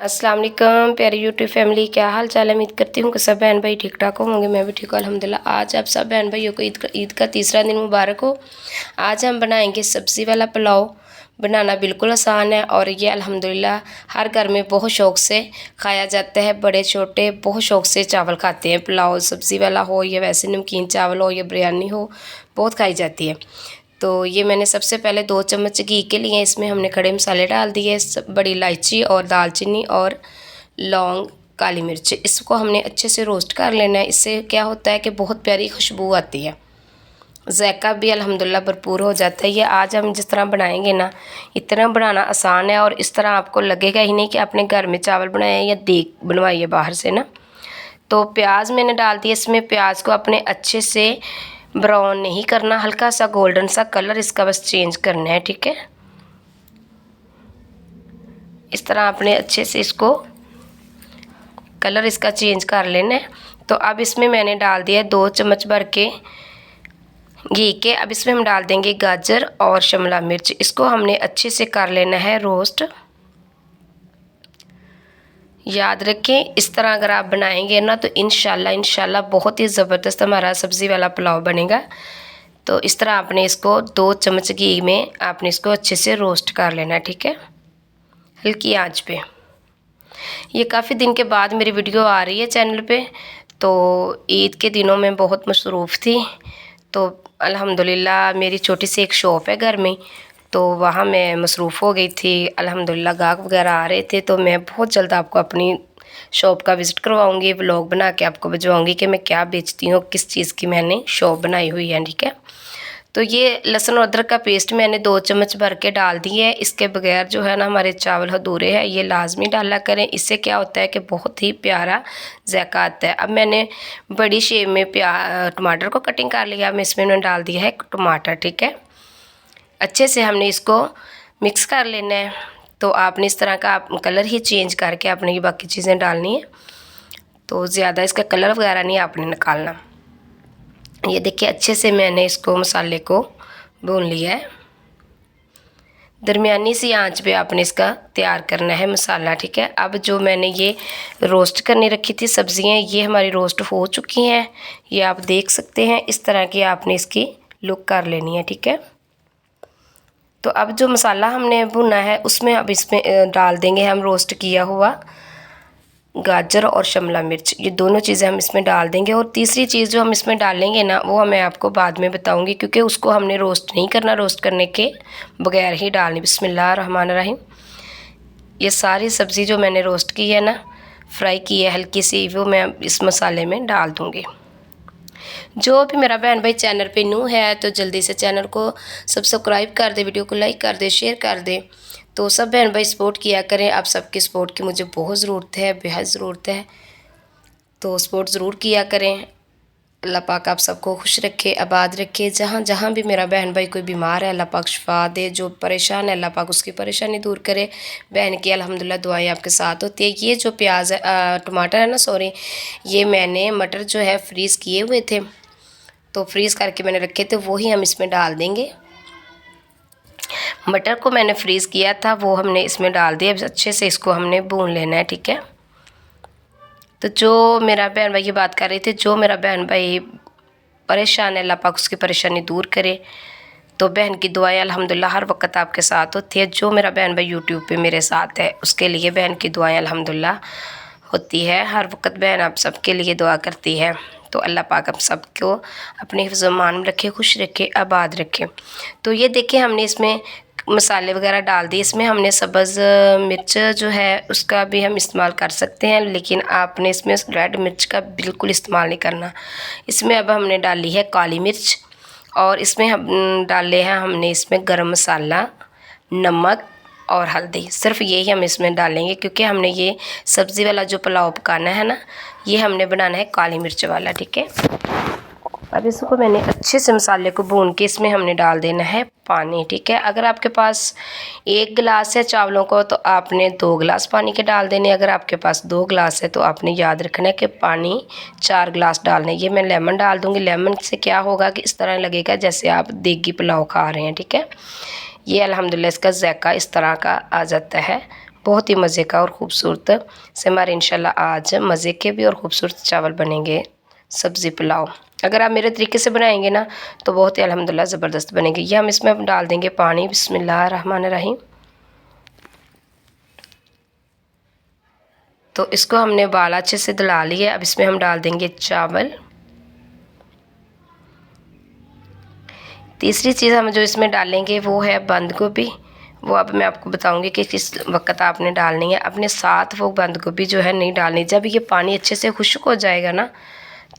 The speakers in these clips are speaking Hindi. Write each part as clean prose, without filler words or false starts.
अस्सलाम वालेकुम प्यारी यूट्यूब फैमिली, क्या हाल चाल है। उम्मीद करती हूँ कि सब बहन भाई ठीक ठाक होंगे। मैं भी ठीक हूँ अल्हम्दुलिल्लाह। आज आप सब बहन भाइयों को ईद का तीसरा दिन मुबारक हो। आज हम बनाएंगे सब्ज़ी वाला पुलाव। बनाना बिल्कुल आसान है और ये अल्हम्दुलिल्लाह हर घर में बहुत शौक़ से खाया जाता है। बड़े छोटे बहुत शौक़ से चावल खाते हैं। पुलाव सब्ज़ी वाला हो या वैसे नमकीन चावल हो या बिरयानी हो, बहुत खाई जाती है। तो ये मैंने सबसे पहले 2 चम्मच घी के लिए इसमें हमने खड़े मसाले डाल दिए, बड़ी इलायची और दालचीनी और लौंग, काली मिर्च। इसको हमने अच्छे से रोस्ट कर लेना है। इससे क्या होता है कि बहुत प्यारी खुशबू आती है, ज़ायका भी अल्हम्दुलिल्लाह भरपूर हो जाता है। ये आज हम जिस तरह बनाएंगे ना, इतना बनाना आसान है और इस तरह आपको लगेगा ही नहीं कि आपने घर में चावल बनाए हैं या देग बनवाई है बाहर से ना। तो प्याज मैंने डाल दिया इसमें। प्याज को अपने अच्छे से ब्राउन नहीं करना, हल्का सा गोल्डन सा कलर इसका बस चेंज करना है, ठीक है। इस तरह आपने अच्छे से इसको कलर इसका चेंज कर लेना है। तो अब इसमें मैंने डाल दिया 2 चम्मच भर के घी के। अब इसमें हम डाल देंगे गाजर और शिमला मिर्च। इसको हमने अच्छे से कर लेना है रोस्ट। याद रखें, इस तरह अगर आप बनाएंगे ना तो इंशाल्लाह बहुत ही ज़बरदस्त हमारा सब्ज़ी वाला पुलाव बनेगा। तो इस तरह आपने इसको 2 चम्मच घी में आपने इसको अच्छे से रोस्ट कर लेना है, ठीक है, हल्की आंच पे। ये काफ़ी दिन के बाद मेरी वीडियो आ रही है चैनल पे। तो ईद के दिनों में बहुत मसरूफ़ थी, तो अल्हम्दुलिल्लाह मेरी छोटी सी एक शॉप है घर में, तो वहाँ मैं मसरूफ़ हो गई थी। अल्हम्दुलिल्लाह गाहक वगैरह आ रहे थे, तो मैं बहुत जल्द आपको अपनी शॉप का विज़िट करवाऊँगी। व्लॉग बना के आपको भिजवाऊँगी कि मैं क्या बेचती हूँ, किस चीज़ की मैंने शॉप बनाई हुई है, ठीक है। तो ये लहसुन और अदरक का पेस्ट मैंने 2 चम्मच भर के डाल दिए है। इसके बगैर जो है ना हमारे चावल अधूरे हैं, ये लाजमी डाला करें। इससे क्या होता है कि बहुत ही प्यारा ज़ायका आता है। अब मैंने बड़ी शेप में टमाटर को कटिंग कर लिया। अब इसमें मैंने डाल दिया है टमाटर, ठीक है। अच्छे से हमने इसको मिक्स कर लेना है। तो आपने इस तरह का आप कलर ही चेंज करके आपने ये बाकी चीज़ें डालनी है। तो ज़्यादा इसका कलर वगैरह नहीं आपने निकालना। ये देखिए अच्छे से मैंने इसको मसाले को भून लिया है। दरमियानी सी आंच पे आपने इसका तैयार करना है मसाला, ठीक है। अब जो मैंने ये रोस्ट करनी रखी थी सब्ज़ियाँ, ये हमारी रोस्ट हो चुकी हैं। ये आप देख सकते हैं, इस तरह की आपने इसकी लुक कर लेनी है, ठीक है। तो अब जो मसाला हमने भुना है उसमें अब इसमें डाल देंगे हम रोस्ट किया हुआ गाजर और शिमला मिर्च। ये दोनों चीज़ें हम इसमें डाल देंगे। और तीसरी चीज़ जो हम इसमें डालेंगे ना, वो मैं आपको बाद में बताऊंगी, क्योंकि उसको हमने रोस्ट नहीं करना, रोस्ट करने के बगैर ही डालनी। बिस्मिल्लाहिर्रहमानिर्रहीम। ये सारी सब्ज़ी जो मैंने रोस्ट की है ना, फ्राई की है हल्की सी, वो मैं इस मसाले में डाल दूँगी। जो भी मेरा बहन भाई चैनल पे न्यू है तो जल्दी से चैनल को सब्सक्राइब कर दे, वीडियो को लाइक कर दे, शेयर कर दे। तो सब बहन भाई सपोर्ट किया करें। आप सबकी सपोर्ट की मुझे बहुत ज़रूरत है, बेहद ज़रूरत है। तो सपोर्ट ज़रूर किया करें। अल्लाह पाक आप सबको खुश रखे, आबाद रखे। जहाँ जहाँ भी मेरा बहन भाई कोई बीमार है, अल्लाह पाक शिफा दे। जो परेशान है, अल्लाह पाक उसकी परेशानी दूर करे। बहन की अल्हम्दुलिल्लाह दुआएं आपके साथ होती है। ये जो प्याज है टमाटर है ना, सॉरी, ये मैंने मटर जो है फ्रीज़ किए हुए थे, तो फ्रीज़ करके मैंने रखे थे, वही हम इसमें डाल देंगे। मटर को मैंने फ्रीज़ किया था, वो हमने इसमें डाल दिया। अच्छे से इसको हमने भून लेना है, ठीक है। तो जो मेरा बहन भाई ये बात कर रहे थे, जो मेरा बहन भाई परेशान है, अल्लाह पाक उसकी परेशानी दूर करे। तो बहन की दुआएं अल्हम्दुलिल्लाह हर वक्त आपके साथ होती है। जो मेरा बहन भाई यूट्यूब पे मेरे साथ है, उसके लिए बहन की दुआएं अल्हम्दुलिल्लाह होती है। हर वक्त बहन आप सबके लिए दुआ करती है। तो अल्लाह पाक आप सबको अपने हिफ्ज़-ओ-मान में रखे, खुश रखे, आबाद रखे। तो ये देखिए हमने इसमें मसाले वगैरह डाल दिए। इसमें हमने सब्ज़ मिर्च जो है उसका भी हम इस्तेमाल कर सकते हैं, लेकिन आपने इसमें रेड मिर्च का बिल्कुल इस्तेमाल नहीं करना। इसमें अब हमने डाली है काली मिर्च, और इसमें हम डाले हैं हमने इसमें गरम मसाला, नमक और हल्दी। सिर्फ यही हम इसमें डालेंगे, क्योंकि हमने ये सब्ज़ी वाला जो पुलाव पकाना है ना, ये हमने बनाना है काली मिर्च वाला, ठीक है। अब इसको मैंने अच्छे से मसाले को भून के इसमें हमने डाल देना है पानी, ठीक है। अगर आपके पास 1 गिलास है चावलों को, तो आपने 2 गिलास पानी के डाल देने। अगर आपके पास 2 गिलास है तो आपने याद रखना है कि पानी 4 गिलास डालने। ये मैं लेमन डाल दूँगी। लेमन से क्या होगा कि इस तरह लगेगा जैसे आप देगी पुलाव खा रहे हैं, ठीक है। ये अल्हम्दुलिल्लाह इसका ज़ायका इस तरह का आ जाता है, बहुत ही मज़े का और ख़ूबसूरत से हमारे इंशाल्लाह आज मज़े के भी और ख़ूबसूरत चावल बनेंगे, सब्ज़ी पुलाव। अगर आप मेरे तरीके से बनाएंगे ना तो बहुत ही अल्हम्दुलिल्लाह ज़बरदस्त बनेंगे। ये हम इसमें अब डाल देंगे पानी। बिस्मिल्लाहिर्रहमानिर्रहीम। तो इसको हमने उबाल अच्छे से दिला लिया। अब इसमें हम डाल देंगे चावल। तीसरी चीज़ हम जो इसमें डालेंगे वो है बंद गोभी। वो अब मैं आपको बताऊंगी कि किस वक्त आपने डालनी है। अपने साथ वो बंद गोभी जो है नहीं डालनी। जब ये पानी अच्छे से खुश्क हो जाएगा ना,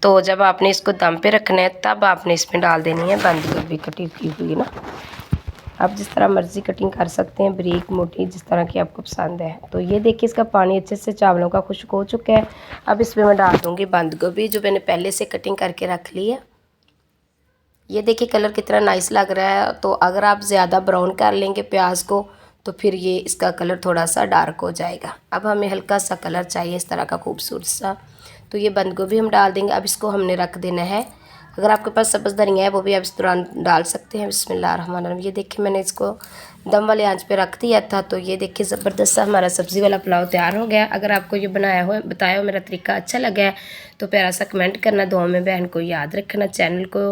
तो जब आपने इसको दम पे रखना है तब आपने इसमें डाल देनी है बंद गोभी कटी की हुई ना। आप जिस तरह मर्ज़ी कटिंग कर सकते हैं, बारीक मोटी, जिस तरह की आपको पसंद है। तो ये देखिए इसका पानी अच्छे से चावलों का खुश्क हो चुका है। अब इसमें मैं डाल दूँगी बंद गोभी जो मैंने पहले से कटिंग करके रख ली है। ये देखिए कलर कितना नाइस लग रहा है। तो अगर आप ज़्यादा ब्राउन कर लेंगे प्याज को तो फिर ये इसका कलर थोड़ा सा डार्क हो जाएगा। अब हमें हल्का सा कलर चाहिए इस तरह का खूबसूरत सा। तो ये बंद गोभी हम डाल देंगे। अब इसको हमने रख देना है। अगर आपके पास सब्ज़ धनिया है वो भी आप इस दौरान डाल सकते हैं। बिस्मिल्लाहिर्रहमानिर्रहीम। ये देखिए मैंने इसको दम वाले आंच पे रख दिया था। तो ये देखिए ज़बरदस्त सा हमारा सब्ज़ी वाला पुलाव तैयार हो गया। अगर आपको ये बताया हो मेरा तरीका अच्छा लगा है तो प्यारा सा कमेंट करना। दुआ में बहन को याद रखना। चैनल को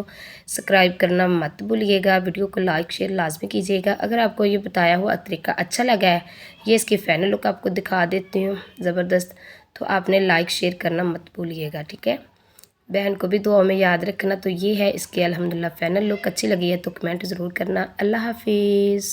सब्सक्राइब करना मत भूलिएगा। वीडियो को लाइक शेयर लाजमी कीजिएगा। अगर आपको ये बताया हुआ तरीका अच्छा लगा है, ये इसकी फ़ाइनल लुक आपको दिखा देती हूँ ज़बरदस्त, तो आपने लाइक शेयर करना मत भूलिएगा, ठीक है। बहन को भी दुआ में याद रखना। तो ये है इसकी अल्हम्दुलिल्लाह फ़ाइनल लुक। अच्छी लगी है तो कमेंट ज़रूर करना। अल्लाह हाफिज़।